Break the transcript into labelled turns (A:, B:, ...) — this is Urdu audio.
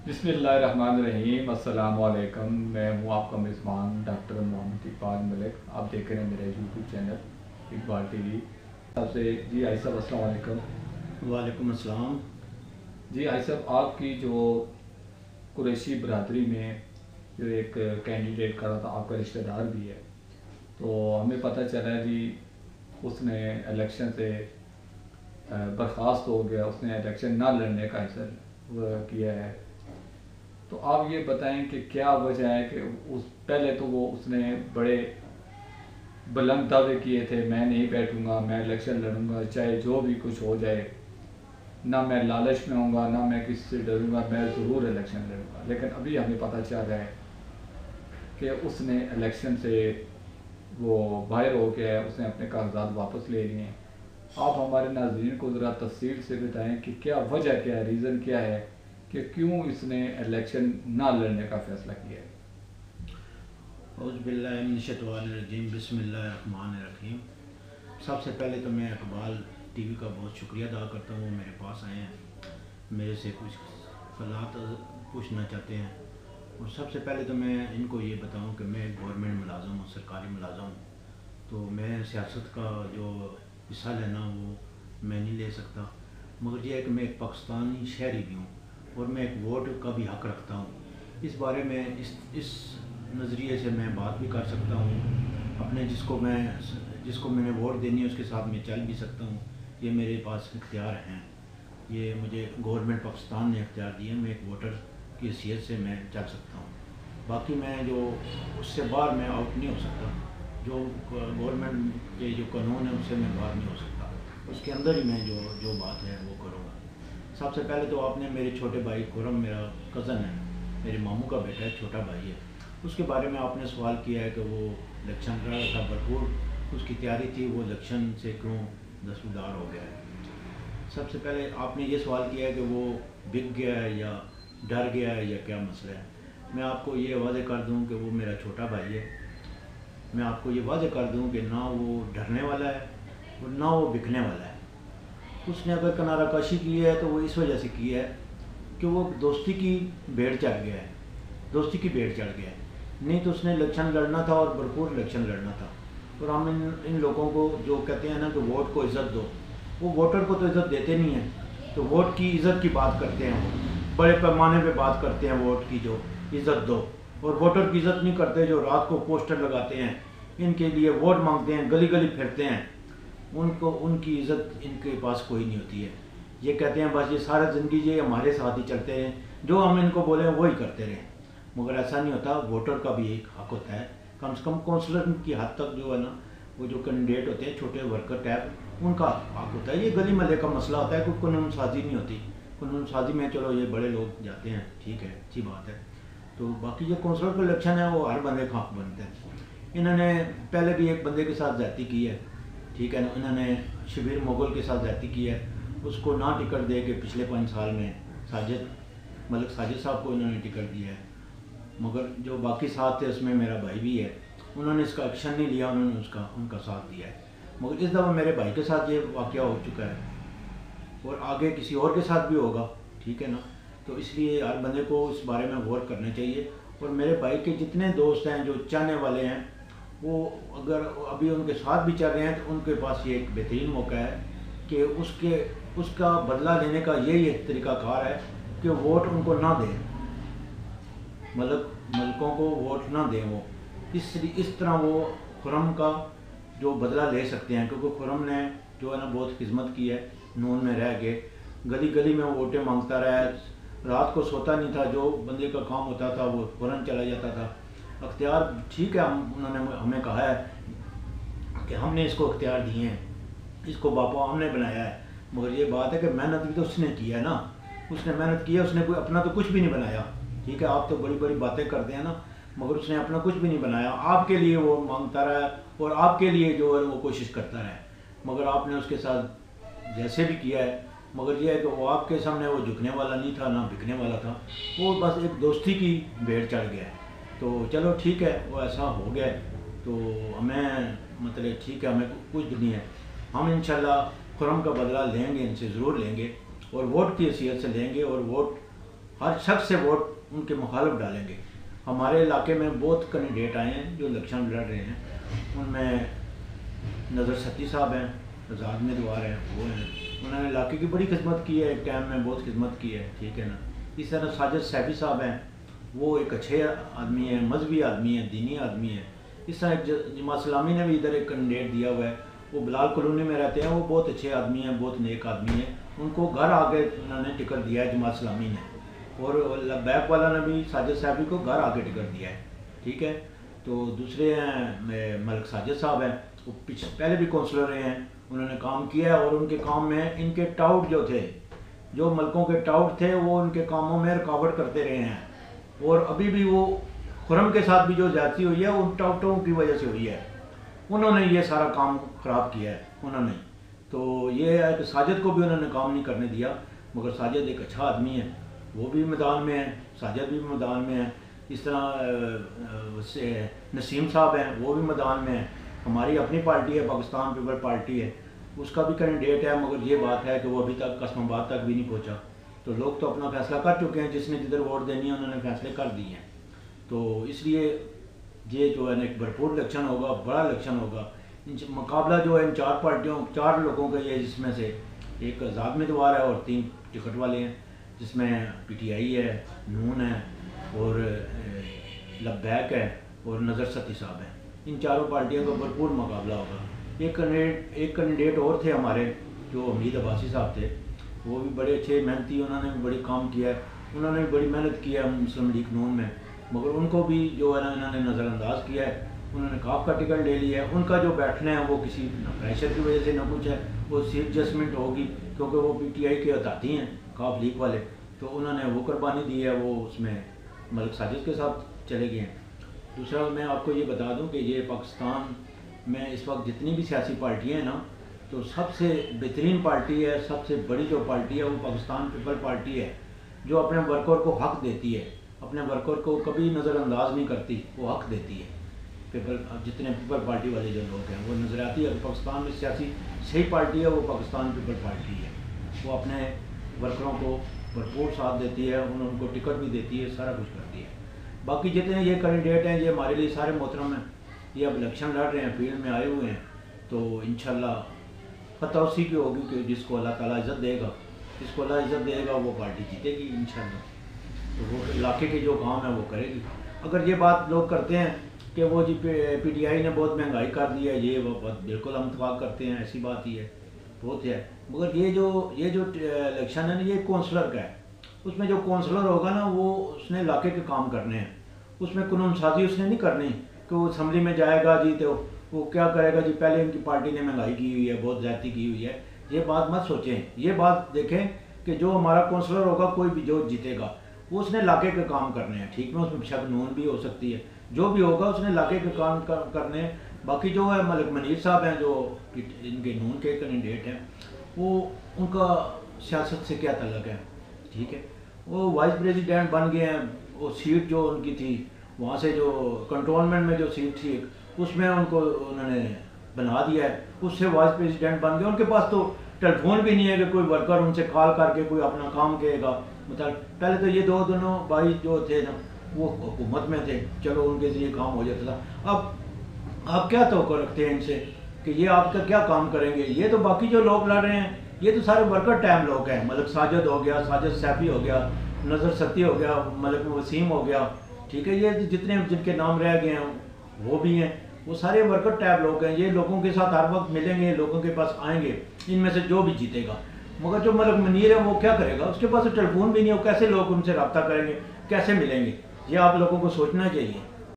A: بسم اللہ الرحمن الرحیم، السلام علیکم۔ میں ہوں آپ کا میزبان ڈاکٹر محمد اقبال ملک۔ آپ دیکھ رہے ہیں میرا YouTube channel Iqbal T V. آپ سے جی آئی صاحب السلام علیکم۔
B: وعلیکم السلام۔
A: جی آئی صاحب، آپ کی جو قریشی برادری میں جو ایک کینڈیڈیٹ کھڑا تھا، آپ کا رشتہ دار بھی ہے، تو ہمیں پتہ چلا ہے جی اس نے الیکشن سے برخاست ہو گیا، اس نے الیکشن نہ لڑنے کا فیصلہ کیا ہے۔ تو آپ یہ بتائیں کہ کیا وجہ ہے کہ پہلے تو اس نے بڑے بلند دعوے کیے تھے، میں نہیں بیٹھوں گا، میں الیکشن لڑوں گا چاہے جو بھی کچھ ہو جائے، نہ میں لالچ میں ہوں گا، نہ میں کسی سے ڈروں گا، میں ضرور الیکشن لڑوں گا۔ لیکن ابھی ہمیں پتہ چل رہا ہے کہ اس نے الیکشن سے وہ باہر ہو گیا ہے، اس نے اپنے کاغذات واپس لے لیے ہیں۔ آپ ہمارے ناظرین کو ذرا تفصیل سے بتائیں کہ کیا وجہ کیا ہے، ریزن کیا ہے کہ کیوں اس نے الیکشن نہ لڑنے کا فیصلہ کیا ہے۔
B: اعوذ باللہ من الشیطان الرجیم، بسم اللہ الرحمن الرحیم۔ سب سے پہلے تو میں اقبال ٹی وی کا بہت شکریہ ادا کرتا ہوں، وہ میرے پاس آئے ہیں، میرے سے کچھ سوالات پوچھنا چاہتے ہیں۔ اور سب سے پہلے تو میں ان کو یہ بتاؤں کہ میں ایک گورنمنٹ ملازم ہوں، سرکاری ملازم ہوں، تو میں سیاست کا جو حصہ لینا وہ میں نہیں لے سکتا، مگر یہ ہے کہ میں ایک پاکستانی شہری بھی ہوں اور میں ایک ووٹ کا بھی حق رکھتا ہوں۔ اس بارے میں اس نظریے سے میں بات بھی کر سکتا ہوں، اپنے جس کو میں نے ووٹ دینی ہے اس کے ساتھ میں چل بھی سکتا ہوں۔ یہ میرے پاس اختیار ہیں، یہ مجھے گورنمنٹ پاکستان نے اختیار دیے، میں ایک ووٹر کی حیثیت سے میں چل سکتا ہوں۔ باقی میں جو اس سے باہر میں آؤٹ نہیں ہو سکتا، جو گورنمنٹ کے جو قانون ہے اس سے میں باہر نہیں ہو سکتا، اس کے اندر ہی میں جو بات ہے وہ کروں گا۔ سب سے پہلے تو آپ نے میرے چھوٹے بھائی خرم، میرا کزن ہے، میرے ماموں کا بیٹا ہے، چھوٹا بھائی ہے، اس کے بارے میں آپ نے سوال کیا ہے کہ وہ الیکشن کر رہا تھا، بھرپور اس کی تیاری تھی، وہ الیکشن سے کیوں دستبردار ہو گیا ہے۔ سب سے پہلے آپ نے یہ سوال کیا ہے کہ وہ بک گیا ہے یا ڈر گیا ہے یا کیا مسئلہ ہے۔ میں آپ کو یہ واضح کر دوں کہ وہ میرا چھوٹا بھائی ہے، میں آپ کو یہ واضح کر دوں کہ نہ وہ ڈرنے والا ہے اور نہ وہ بکنے والا ہے۔ اس نے اگر کنارہ کشی کی ہے تو وہ اس وجہ سے کی ہے کہ وہ دوستی کی بھیڑ چڑھ گیا ہے، دوستی کی بھیڑ چڑھ گیا ہے، نہیں تو اس نے الیکشن لڑنا تھا اور بھرپور الیکشن لڑنا تھا۔ اور ہم ان لوگوں کو جو کہتے ہیں نا کہ ووٹ کو عزت دو، وہ ووٹر کو تو عزت دیتے نہیں ہیں، تو ووٹ کی عزت کی بات کرتے ہیں، وہ بڑے پیمانے پہ بات کرتے ہیں ووٹ کی جو عزت دو، اور ووٹر کی عزت نہیں کرتے جو رات کو پوسٹر لگاتے ہیں، ان کے لیے ووٹ مانگتے ہیں، گلی گلی پھرتے ہیں، ان کی عزت ان کے پاس کوئی نہیں ہوتی ہے۔ یہ کہتے ہیں بس یہ سارا زندگی یہ ہمارے ساتھ ہی چلتے رہیں، جو ہم ان کو بولیں وہی کرتے رہیں، مگر ایسا نہیں ہوتا۔ ووٹر کا بھی ایک حق ہوتا ہے، کم سے کم کونسلر کی حد تک جو ہے نا، وہ جو کینڈیڈیٹ ہوتے ہیں چھوٹے ورکر ٹائپ، ان کا حق ہوتا ہے۔ یہ گلی محلے کا مسئلہ ہوتا ہے، کوئی قانون سازی نہیں ہوتی۔ قانون سازی میں چلو یہ بڑے لوگ جاتے ہیں، ٹھیک ہے، اچھی بات ہے۔ تو باقی جو کونسلر کا الیکشن ہے وہ ہر بندے کا حق بنتا ہے۔ انہوں نے پہلے بھی ایک بندے کے ساتھ زیادتی کی ہے، ٹھیک ہے نا، انہوں نے شبیر مغل کے ساتھ زیادتی کی ہے، اس کو نہ ٹکٹ دے کے پچھلے 5 سال میں ملک ساجد صاحب کو انہوں نے ٹکٹ دیا ہے، مگر جو باقی ساتھ تھے اس میں میرا بھائی بھی ہے، انہوں نے اس کا ایکشن نہیں لیا، انہوں نے ان کا ساتھ دیا ہے۔ مگر اس دفعہ میرے بھائی کے ساتھ یہ واقعہ ہو چکا ہے اور آگے کسی اور کے ساتھ بھی ہوگا، ٹھیک ہے نا، تو اس لیے ہر بندے کو اس بارے میں غور کرنا چاہیے۔ اور میرے بھائی کے جتنے دوست ہیں جو چاہنے والے ہیں، وہ اگر ابھی ان کے ساتھ بھی چل رہے ہیں تو ان کے پاس یہ ایک بہترین موقع ہے کہ اس کا بدلہ لینے کا یہی ایک طریقہ کار ہے کہ ووٹ ان کو نہ دیں، ملکوں کو ووٹ نہ دیں، وہ اس طرح وہ خرم کا جو بدلہ لے سکتے ہیں، کیونکہ خرم نے جو ہے نا بہت خدمت کی ہے نون میں رہ کے، گلی گلی میں ووٹیں مانگتا رہا ہے، رات کو سوتا نہیں تھا، جو بندے کا کام ہوتا تھا وہ فوراً چلا جاتا تھا۔ اختیار ٹھیک ہے، انہوں نے ہمیں کہا ہے کہ ہم نے اس کو اختیار دیے ہیں، اس کو باپا ہم نے بنایا ہے، مگر یہ بات ہے کہ محنت بھی تو اس نے کی ہے نا، اس نے محنت کی ہے، اس نے کوئی اپنا تو کچھ بھی نہیں بنایا، ٹھیک ہے، آپ تو بڑی بڑی باتیں کرتے ہیں نا، مگر اس نے اپنا کچھ بھی نہیں بنایا، آپ کے لیے وہ مانگتا رہا اور آپ کے لیے جو ہے وہ کوشش کرتا رہا، مگر آپ نے اس کے ساتھ جیسے بھی کیا ہے، مگر یہ ہے کہ وہ آپ کے سامنے وہ جھکنے والا نہیں تھا، نہ بکنے والا تھا، وہ بس ایک دوستی کی بھیڑ چڑھ گیا ہے۔ تو چلو ٹھیک ہے، وہ ایسا ہو گیا ہے، تو ہمیں مطلب ٹھیک ہے، ہمیں کچھ بھی نہیں ہے، ہم انشاءاللہ خرم کا بدلہ لیں گے، ان سے ضرور لیں گے، اور ووٹ کی حیثیت سے لیں گے، اور ووٹ ہر شخص سے ووٹ ان کے مخالف ڈالیں گے. ہمارے علاقے میں بہت کینڈیڈیٹ آئے ہیں جو الیکشن لڑ رہے ہیں. ان میں نظر ستی صاحب ہیں, آزاد امیدوار ہیں, وہ ہیں, انہوں نے علاقے کی بڑی خدمت کی ہے, ایک ٹائم میں بہت خدمت کی ہے, ٹھیک ہے نا. اس طرح ساجد سیفی صاحب ہیں, وہ ایک اچھے آدمی ہیں, مذہبی آدمی ہیں, دینی آدمی ہیں. اس طرح جماعت اسلامی نے بھی ادھر ایک کینڈیڈیٹ دیا ہوا ہے, وہ بلال کالونی میں رہتے ہیں, وہ بہت اچھے آدمی ہیں, بہت نیک آدمی ہیں. ان کو گھر آ کے انہوں نے ٹکٹ دیا ہے جماعت اسلامی نے, اور بیک والا نے بھی ساجد صاحبی کو گھر آ کے ٹکٹ دیا ہے, ٹھیک ہے. تو دوسرے ہیں ملک ساجد صاحب ہیں, وہ پہلے بھی کونسلر رہے ہیں, انہوں نے کام کیا ہے, اور ان کے کام میں ان کے ٹاؤٹ جو تھے, جو ملکوں کے ٹاؤٹ تھے, وہ ان کے کاموں میں رکاوٹ کرتے رہے ہیں. اور ابھی بھی وہ خرم کے ساتھ بھی جو زیادتی ہوئی ہے ان ٹاؤٹوں کی وجہ سے ہوئی ہے, انہوں نے یہ سارا کام خراب کیا ہے انہوں نے. تو یہ ہے کہ ساجد کو بھی انہوں نے کام نہیں کرنے دیا, مگر ساجد ایک اچھا آدمی ہے, وہ بھی میدان میں ہے, ساجد بھی میدان میں ہے. اس طرح نسیم صاحب ہیں, وہ بھی میدان میں ہیں. ہماری اپنی پارٹی ہے, پاکستان پیپل پارٹی ہے, اس کا بھی کینڈیڈیٹ ہے, مگر یہ بات ہے کہ وہ ابھی تک قاسم آباد تک بھی نہیں پہنچا. تو لوگ تو اپنا فیصلہ کر چکے ہیں, جس نے جدھر ووٹ دینی ہے انہوں نے فیصلے کر دیے ہیں. تو اس لیے یہ جو ہے نا ایک بھرپور الیکشن ہوگا, بڑا الیکشن ہوگا. مقابلہ جو ہے ان چار پارٹیوں, چار لوگوں کا یہ, جس میں سے ایک آزاد امیدوار ہے اور 3 ٹکٹ والے ہیں, جس میں پی ٹی آئی ہے, نون ہے, اور لبیک ہے, اور نظر ستی صاحب ہیں. ان چاروں پارٹیوں کا بھرپور مقابلہ ہوگا. ایک کینڈیڈیٹ اور تھے ہمارے, جو حمید عباسی صاحب تھے, وہ بھی بڑے اچھے محنتی, انہوں نے بھی بڑی کام کیا ہے, انہوں نے بھی بڑی محنت کی ہے مسلم لیگ نون میں, مگر ان کو بھی جو ہے نا انہوں نے نظر انداز کیا ہے. انہوں نے کاف کا ٹکٹ لے لیا ہے. ان کا جو بیٹھنا ہے وہ کسی پریشر کی وجہ سے نہ کچھ ہے, وہ سیٹ ایڈجسٹمنٹ ہوگی, کیونکہ وہ پی ٹی آئی کے ہتھیلی ہیں کاف لیگ والے, تو انہوں نے وہ قربانی دی ہے, وہ اس میں ملک ساجد کے ساتھ چلے گئے ہیں. دوسرا میں آپ کو یہ بتا دوں کہ یہ پاکستان میں اس وقت جتنی بھی سیاسی پارٹیاں ہیں نا, تو سب سے بہترین پارٹی ہے, سب سے بڑی جو پارٹی ہے وہ پاکستان پیپل پارٹی ہے, جو اپنے ورکر کو حق دیتی ہے, اپنے ورکر کو کبھی نظر انداز نہیں کرتی, وہ حق دیتی ہے. پیپل جتنے پیپل پارٹی والے جو لوگ ہیں وہ نظر آتی ہے. پاکستان میں سیاسی صحیح پارٹی ہے وہ پاکستان پیپل پارٹی ہے. وہ اپنے ورکروں کو بھرپور ساتھ دیتی ہے, ان کو ٹکٹ بھی دیتی ہے, سارا کچھ کرتی ہے. باقی جتنے یہ کینڈیڈیٹ ہیں یہ ہمارے لیے سارے محترم ہیں, یہ اب الیکشن لڑ رہے ہیں, فیلڈ میں آئے ہوئے ہیں. تو انشاءاللہ فتح اسی کی ہوگی کہ جس کو اللہ تعالیٰ عزت دے گا, جس کو اللہ عزت دے گا وہ پارٹی جیتے گی انشاءاللہ. تو وہ علاقے کے جو کام ہے وہ کرے گی. اگر یہ بات لوگ کرتے ہیں کہ وہ جی پی ٹی آئی نے بہت مہنگائی کر دی ہے, یہ وہ بالکل ہم اتفاق کرتے ہیں, ایسی بات ہی ہے, بہت ہے. مگر یہ جو الیکشن ہے نا یہ کونسلر کا ہے. اس میں جو کونسلر ہوگا نا وہ اس نے علاقے کے کام کرنے ہیں, اس میں قانون سازی اس نے نہیں کرنی کہ وہ اسمبلی میں جائے گا جی تو وہ کیا کرے گا جی پہلے ان کی پارٹی نے مہنگائی کی ہوئی ہے, بہت زیادتی کی ہوئی ہے. یہ بات مت سوچیں, یہ بات دیکھیں کہ جو ہمارا کونسلر ہوگا کوئی بھی جو جیتے گا وہ اس نے علاقے کے کام کرنے ہیں, ٹھیک ہے. اس میں شک نون بھی ہو سکتی ہے, جو بھی ہوگا اس نے علاقے کے کام کرنے ہیں. باقی جو ہے ملک منیر صاحب ہیں جو ان کے نون کے کینڈیڈیٹ ہیں, وہ ان کا سیاست سے کیا تعلق ہے, ٹھیک ہے. وہ وائس پریزیڈنٹ بن گئے ہیں, وہ سیٹ جو ان کی تھی وہاں سے جو کنٹرولمنٹ میں جو سیٹ تھی اس میں ان کو انہوں نے بنا دیا ہے, اس سے وائس پریزیڈنٹ بن گئے. ان کے پاس تو ٹیلی فون بھی نہیں ہے کہ کوئی ورکر ان سے کال کر کے کوئی اپنا کام کہے گا. مطلب پہلے تو یہ دونوں بھائی جو تھے نا وہ حکومت میں تھے, چلو ان کے ذریعے کام ہو جاتا تھا. اب آپ کیا توقع رکھتے ہیں ان سے کہ یہ آپ کا کیا کام کریں گے؟ یہ تو باقی جو لوگ لڑ رہے ہیں یہ تو سارے ورکر ٹائم لوگ ہیں. ملک ساجد ہو گیا, ساجد سیفی ہو گیا, نظر ستی ہو گیا, ملک وسیم ہو گیا, ٹھیک ہے. یہ جتنے جن کے نام رہ گئے ہیں وہ بھی ہیں, وہ سارے ورکر ٹائپ لوگ ہیں. یہ لوگوں کے ساتھ ہر وقت ملیں گے, لوگوں کے پاس آئیں گے, ان میں سے جو بھی جیتے گا. مگر جو ملک منیر ہے وہ کیا کرے گا؟ اس کے پاس ٹیلی فون بھی نہیں ہو, کیسے لوگ ان سے رابطہ کریں گے, کیسے ملیں گے؟ یہ آپ لوگوں کو سوچنا چاہیے.